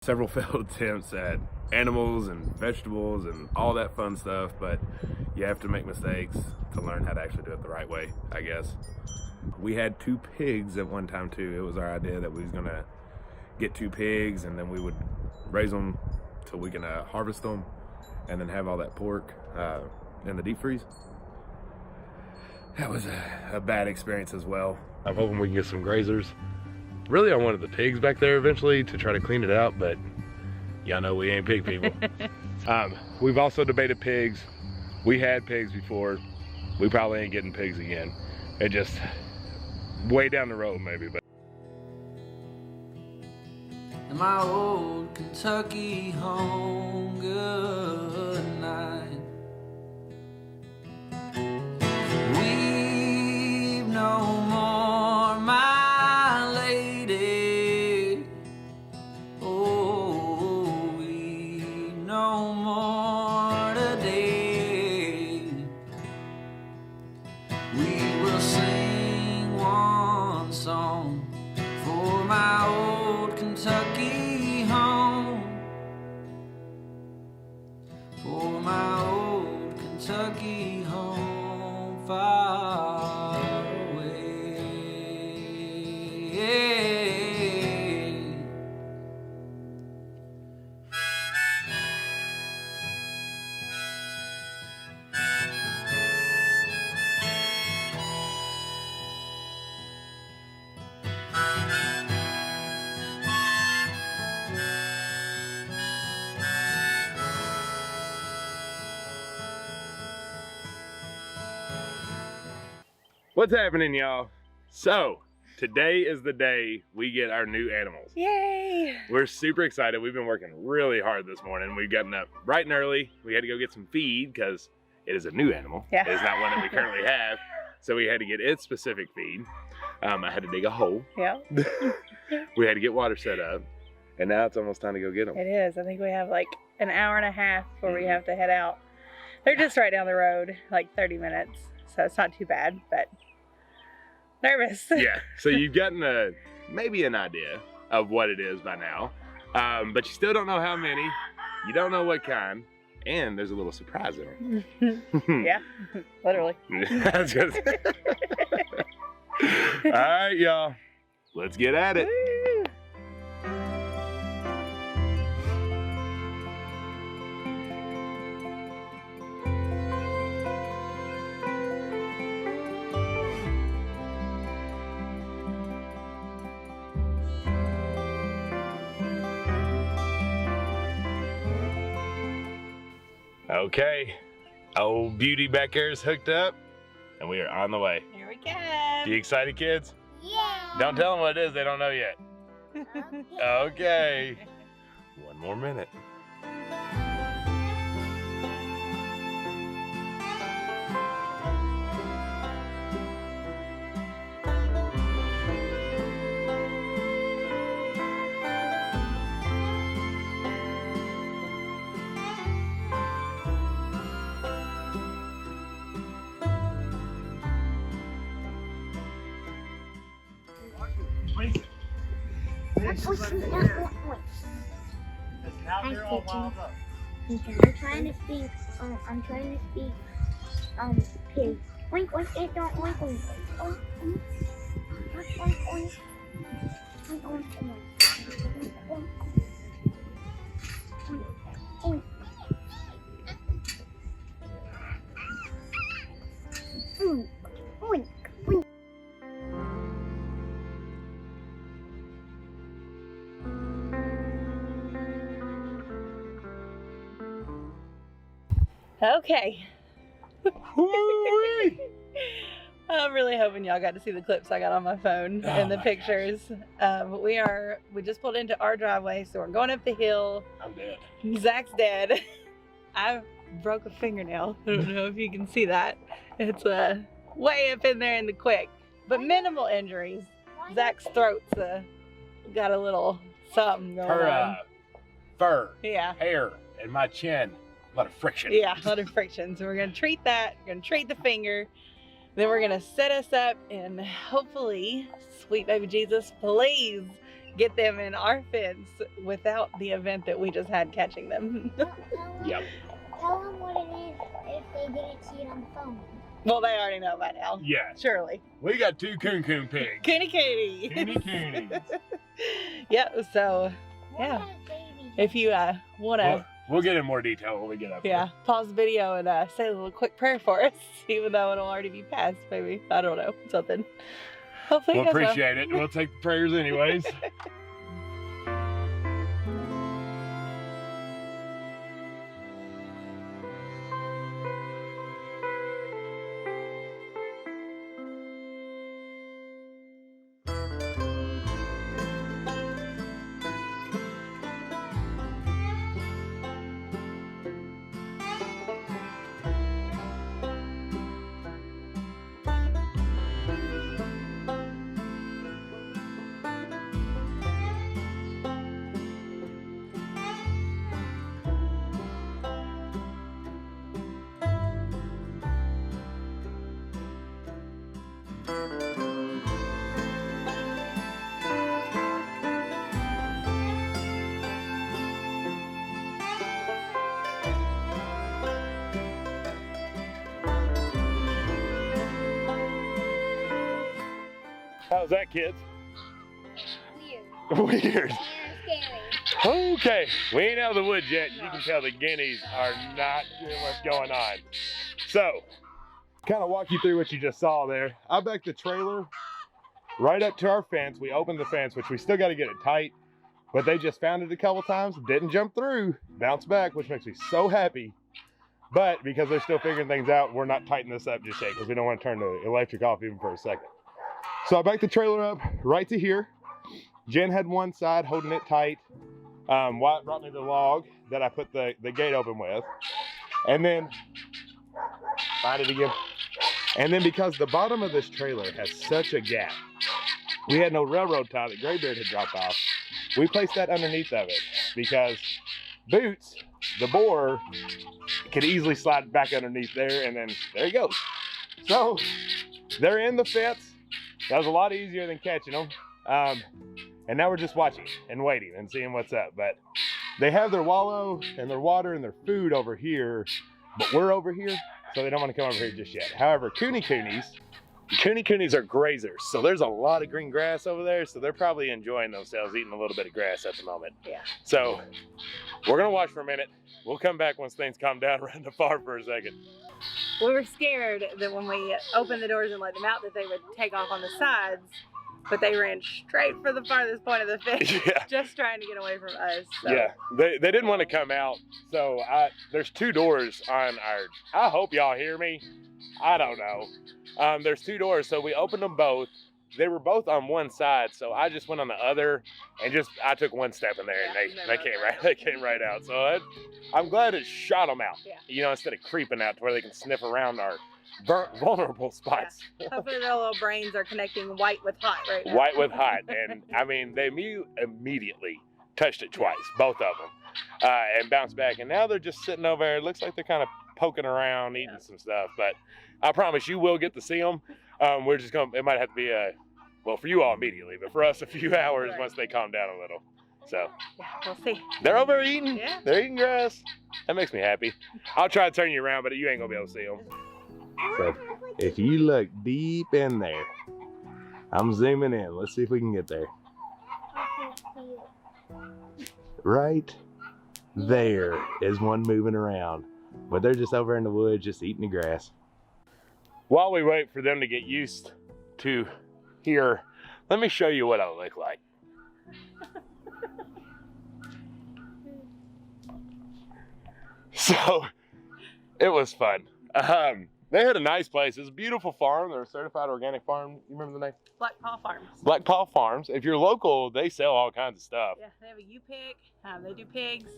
Several failed attempts at animals and vegetables and all that fun stuff, but you have to make mistakes to learn how to actually do it the right way, I guess. We had 2 pigs at one time too. It was our idea that we was gonna get 2 pigs and then we would raise them till we can harvest them and then have all that pork in the deep freeze. That was a bad experience as well. I'm hoping we can get some grazers. Really, I wanted the pigs back there eventually to try to clean it out, but y'all know we ain't pig people. We've also debated pigs. We had pigs before. We probably ain't getting pigs again. It just way down the road maybe. But in my old Kentucky home, good night. We've no more, my lady. Oh, we've no more today. We will sing one song for my old Kentucky home, for my old Kentucky home far away. what's happening, y'all? So today is the day we get our new animals. Yay! We're super excited. We've been working really hard this morning. We've gotten up bright and early. We had to go get some feed because it is a new animal. Yeah. It's not one that we currently have. So we had to get its specific feed. I had to dig a hole. Yeah. We had to get water set up. And now it's almost time to go get them. It is. I think we have like an hour and a half before we have to head out. They're just right down the road, like 30 minutes. So it's not too bad, but nervous. Yeah. So you've gotten maybe an idea of what it is by now. But you still don't know how many. You don't know what kind. And there's a little surprise in them. Yeah, literally. That's just... All right, y'all. Let's get at it. Woo. Okay, old beauty back here is hooked up, and we are on the way. Here we go. You excited, kids? Yeah. Don't tell them what it is, they don't know yet. Okay. One more minute. I'm trying to speak, pig. Oink, oink, it don't oink, oink. Oink, oink. Oink, oink. Oink, oink, oink. Oink, oink. Oink, oink, oink. Okay. I'm really hoping y'all got to see the clips I got on my phone and the pictures. We just pulled into our driveway, so we're going up the hill. I'm dead. Zach's dead. I broke a fingernail. I don't know if you can see that. It's way up in there in the quick, but minimal injuries. Zach's throat's got a little something going on. Fur, Yeah. hair, and my chin. A lot of friction. Yeah, a lot of friction. So we're gonna treat that. We're gonna treat the finger. Then we're gonna set us up and hopefully, sweet baby Jesus, please get them in our fence without the event that we just had catching them. Yep. Tell them what it is if they didn't see it on the phone. Well, they already know by now. Yeah. Surely. We got 2 coon pigs. Cooney. Coonies. Yep, so What yeah. kind of baby? if you want to, We'll get in more detail when we get up yeah, pause the video and say a little quick prayer for us, even though it'll already be past, maybe. I don't know, something. Hopefully We'll you guys will. appreciate it. We'll take the prayers anyways. How's that, kids? Weird. Weird. And scary. Okay, we ain't out of the woods yet. You can tell the guineas are not doing what's going on. So, kind of walk you through what you just saw there. I backed the trailer right up to our fence. We opened the fence, which we still got to get it tight, but they just found it a couple times, didn't jump through, bounced back, which makes me so happy. But because they're still figuring things out, we're not tightening this up just yet because we don't want to turn the electric off even for a second. So I backed the trailer up right to here. Jen had one side holding it tight. Wyatt brought me the log that I put the gate open with. And then, find it again. And then because the bottom of this trailer has such a gap, we had no railroad tie that Graybeard had dropped off. We placed that underneath of it because Boots, the boar, could easily slide back underneath there, and then there he goes. So they're in the fence. That was a lot easier than catching them. And now we're just watching and waiting and seeing what's up. But they have their wallow and their water and their food over here, but we're over here, so they don't want to come over here just yet. However, coonies are grazers. So there's a lot of green grass over there, so they're probably enjoying themselves eating a little bit of grass at the moment. Yeah. So we're gonna watch for a minute. We'll come back once things calm down around the farm for a second. We were scared that when we opened the doors and let them out that they would take off on the sides, but they ran straight for the farthest point of the fence, Yeah. just trying to get away from us. So. Yeah, they didn't want to come out. So there's 2 doors on our, I hope y'all hear me. I don't know. There's 2 doors, so we opened them both. They were both on one side, so I just went on the other and I took one step in there, and they came right out. So I'm glad it shot them out, Yeah. you know, instead of creeping out to where they can sniff around our vulnerable spots. Yeah. Hopefully their little brains are connecting white with hot right now. White with hot, and I mean, they immediately touched it twice, both of them, and bounced back. And now they're just sitting over there. It looks like they're kind of poking around, eating some stuff. But I promise you will get to see them. We're just gonna. It might have to be well, for you all immediately, but for us a few hours once they calm down a little. So Yeah, we'll see. they're over there eating. Yeah. They're eating grass. That makes me happy. I'll try to turn you around, but you ain't gonna be able to see them. So if you look deep in there, I'm zooming in. Let's see if we can get there. Right there is one moving around, but they're just over in the woods, just eating the grass. While we wait for them to get used to here, let me show you what I look like. So it was fun. They had a nice place. It's a beautiful farm. They're a certified organic farm. You remember the name? Black Paw Farms. Black Paw Farms. If you're local, they sell all kinds of stuff. Yeah, they have a U-Pick. They do pigs.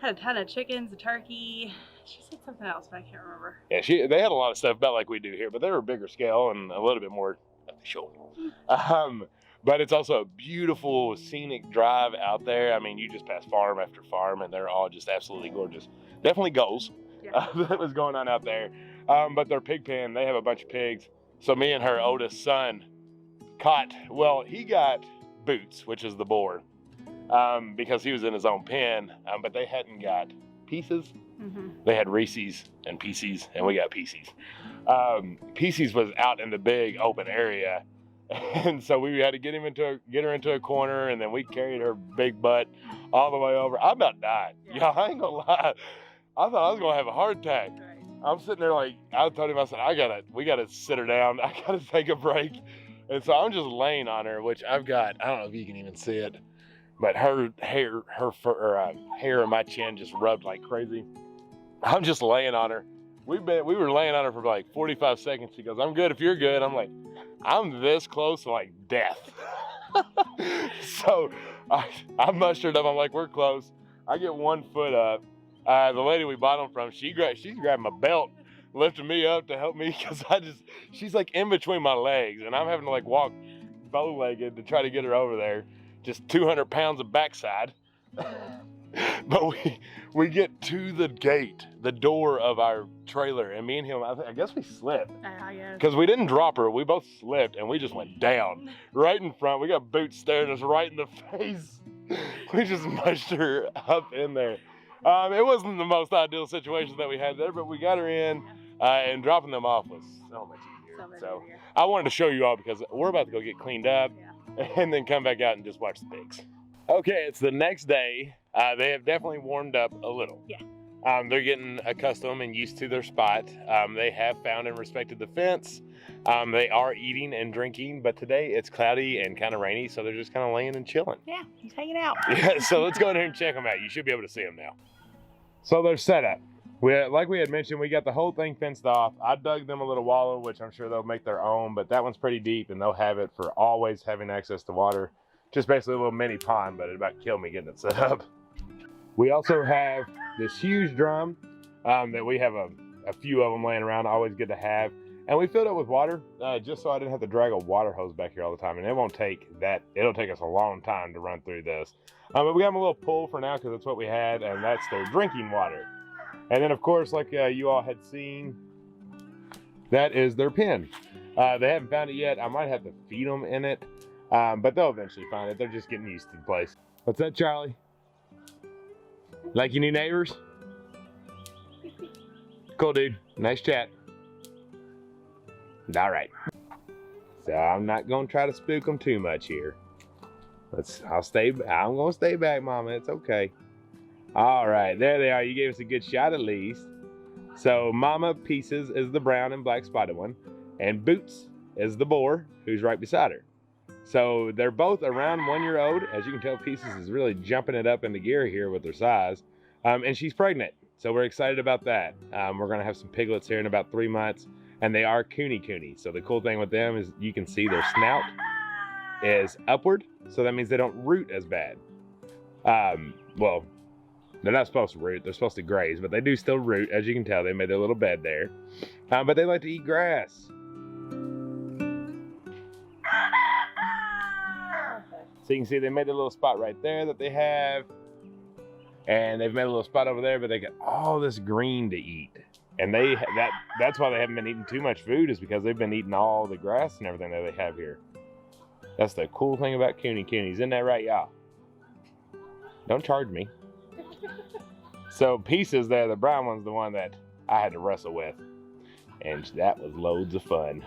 Had a ton of chickens, a turkey. She said something else, but I can't remember. Yeah, they had a lot of stuff about like we do here, but they were bigger scale and a little bit more official. But it's also a beautiful scenic drive out there. I mean, you just pass farm after farm, and they're all just absolutely gorgeous. Definitely goals. Yeah. That was going on out there. But their pig pen, they have a bunch of pigs. So me and her oldest son he got Boots, which is the boar, because he was in his own pen, but they hadn't got Pieces. They had Reese's and Pieces, and we got Pieces. Pieces was out in the big open area, and so we had to get her into a corner, and then we carried her big butt all the way over. I about died. Yeah, I ain't gonna lie. I thought I was gonna have a heart attack. Right. I'm sitting there like, I told him, I said, we gotta sit her down. I gotta take a break. And so I'm just laying on her, which I don't know if you can even see it, but her hair and my chin just rubbed like crazy. I'm just laying on her. We were laying on her for like 45 seconds. She goes, I'm good if you're good. I'm like, I'm this close to like death. So I mustered up. I'm like, we're close. I get 1 foot up. The lady we bought them from, she's grabbing my belt, lifting me up to help me, because she's like in between my legs, and I'm having to like walk bow-legged to try to get her over there. Just 200 pounds of backside. But we get to the gate, the door of our trailer, and me and him, I guess we slipped. Because we didn't drop her, we both slipped, and we just went down. Right in front, we got Boots staring us right in the face. We just mushed her up in there. It wasn't the most ideal situation that we had there, but we got her in, and dropping them off was so much easier. So I wanted to show you all, because we're about to go get cleaned up, and then come back out and just watch the pigs. Okay, it's the next day. They have definitely warmed up a little. Yeah. They're getting accustomed and used to their spot. They have found and respected the fence. They are eating and drinking, but today it's cloudy and kind of rainy, so they're just kind of laying and chilling. Yeah, he's hanging out. Yeah, so let's go in here and check them out. You should be able to see them now. So they're set up. Like we had mentioned, we got the whole thing fenced off. I dug them a little wallow, which I'm sure they'll make their own, but that one's pretty deep, and they'll have it for always having access to water. Just basically a little mini pond, but it about killed me getting it set up. We also have this huge drum that we have a few of them laying around, always good to have. And we filled it with water just so I didn't have to drag a water hose back here all the time. And it won't take that, it'll take us a long time to run through this. But we got them a little pool for now because that's what we had, and that's their drinking water. And then of course, like you all had seen, that is their pen. They haven't found it yet. I might have to feed them in it. But they'll eventually find it. They're just getting used to the place. What's that, Charlie? Like your new neighbors? Cool, dude. Nice chat. All right. So I'm not gonna try to spook them too much here. I'm gonna stay back, Mama. It's okay. All right, there they are. You gave us a good shot at least. So Mama Pieces is the brown and black spotted one, and Boots is the boar who's right beside her. So they're both around 1 year old. As you can tell, Pieces is really jumping it up into gear here with her size. And she's pregnant. So we're excited about that. We're gonna have some piglets here in about 3 months, and they are cooney. So the cool thing with them is you can see their snout is upward. So that means they don't root as bad. Well, they're not supposed to root, they're supposed to graze, but they do still root. As you can tell, they made their little bed there. But they like to eat grass. So you can see they made a little spot right there that they have. And they've made a little spot over there, but they got all this green to eat. And that's why they haven't been eating too much food, is because they've been eating all the grass and everything that they have here. That's the cool thing about coonies. Isn't that right, y'all? Don't charge me. So Pieces there, the brown one's the one that I had to wrestle with. And that was loads of fun.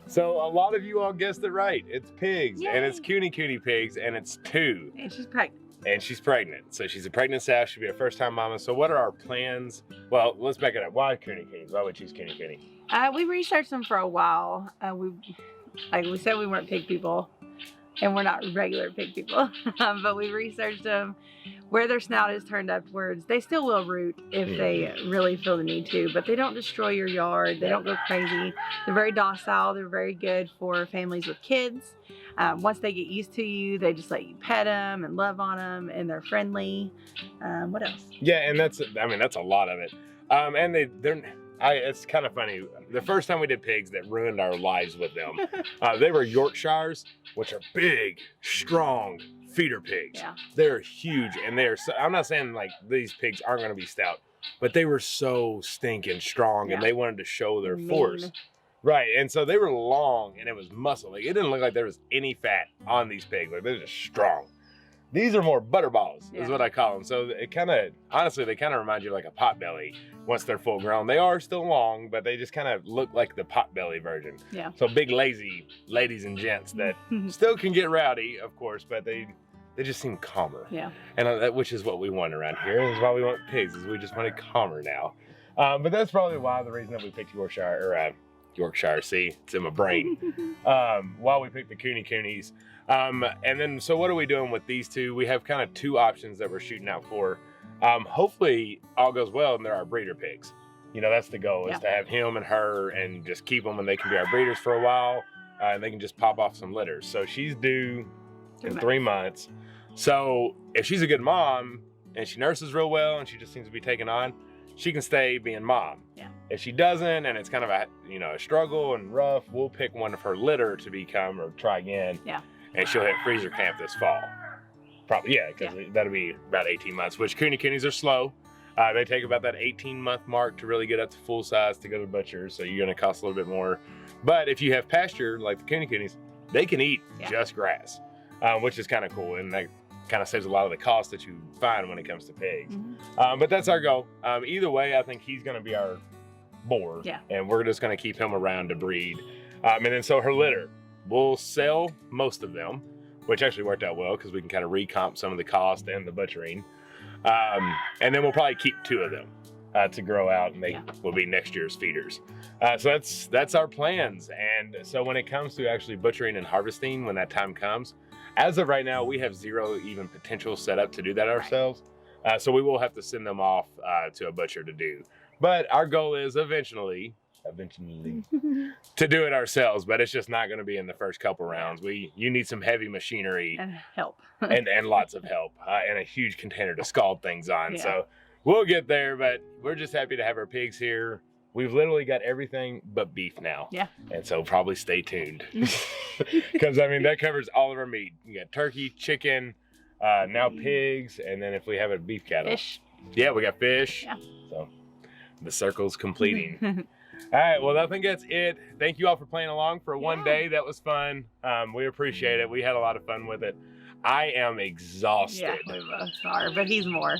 So a lot of you all guessed it right. It's pigs. Yay. And it's cooney pigs, and it's 2. And she's pregnant. And she's pregnant. So she's a pregnant sow. She'll be her first time mama. So what are our plans? Well, let's back it up. Why coonies? Why would we choose cooney? We researched them for a while. Like we said, we weren't pig people, and we're not regular pig people. But we researched them. Where their snout is turned upwards, they still will root if they really feel the need to, but they don't destroy your yard. They don't go crazy. They're very docile. They're very good for families with kids. Once they get used to you, they just let you pet them and love on them, and they're friendly. What else? Yeah, and that's a lot of it. And it's kind of funny. The first time we did pigs, that ruined our lives with them. They were Yorkshires, which are big, strong feeder pigs. Yeah. They're huge, and I'm not saying like these pigs aren't going to be stout, but they were so stinking strong, and they wanted to show their force. Right, and so they were long and it was muscle. Like, it didn't look like there was any fat on these pigs. Like, they're just strong. These are more butterballs, is what I call them. So it kind of, honestly, they kind of remind you of like a potbelly once they're full grown. They are still long, but they just kind of look like the potbelly version. Yeah. So big, lazy ladies and gents that still can get rowdy, of course, but they just seem calmer. Yeah. And which is what we want around here. This is why we want pigs, is we just want it calmer now. But that's probably why the reason that we picked Yorkshire, see, it's in my brain. While we picked the coonies. And then, so what are we doing with these two? We have kind of two options that we're shooting out for. Hopefully all goes well and they're our breeder pigs. You know, that's the goal, is to have him and her and just keep them, and they can be our breeders for a while. And they can just pop off some litters. So she's due in 3 months. So if she's a good mom and she nurses real well and she just seems to be taking on, she can stay being mom. Yeah. If she doesn't, and it's kind of a, you know, a struggle and rough, we'll pick one of her litter to become, or try again. Yeah. And she'll hit freezer camp this fall. Probably, yeah, because that'll be about 18 months, which coonies are slow. They take about that 18-month mark to really get up to full size to go to the butcher, so you're gonna cost a little bit more. But if you have pasture, like the coonies, they can eat just grass, which is kind of cool, and that kind of saves a lot of the cost that you find when it comes to pigs. But that's our goal. Either way, I think he's gonna be our boar, and we're just gonna keep him around to breed. And then so her litter, we'll sell most of them, which actually worked out well because we can kind of recomp some of the cost and the butchering. And then we'll probably keep 2 of them to grow out, and they will be next year's feeders. So that's our plans. And so when it comes to actually butchering and harvesting, when that time comes, as of right now, we have 0 even potential set up to do that ourselves. So we will have to send them off to a butcher to do. But our goal is eventually to do it ourselves, but it's just not going to be in the first couple rounds. You need some heavy machinery and help and lots of help and a huge container to scald things on. So we'll get there, but we're just happy to have our pigs here. We've literally got everything but beef now. Yeah. And so probably stay tuned, because I mean, that covers all of our meat. You got turkey, chicken, now pigs, and then if we have a beef cattle. Fish. Yeah, we got fish. Yeah. So the circle's completing. All right, well, I think that's it. Thank you all for playing along for one day. That was fun. We appreciate it. We had a lot of fun with it. I am exhausted. Yeah, we both are, but he's more.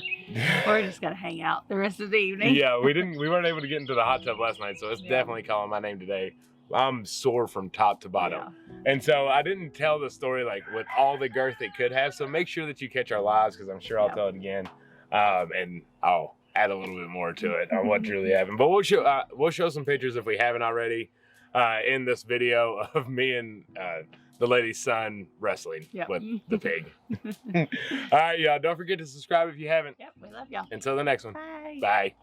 We're just gonna hang out the rest of the evening. Yeah, we weren't able to get into the hot tub last night, so it's definitely calling my name today. I'm sore from top to bottom. And so I didn't tell the story like with all the girth it could have, so make sure that you catch our lives, because I'm sure I'll tell it again. And I'll add a little bit more to it on what really happened. But we'll show some pictures if we haven't already in this video of me and the lady's son wrestling with the pig. All right, y'all, don't forget to subscribe if you haven't. Yep, we love y'all. Until the next one. Bye. Bye.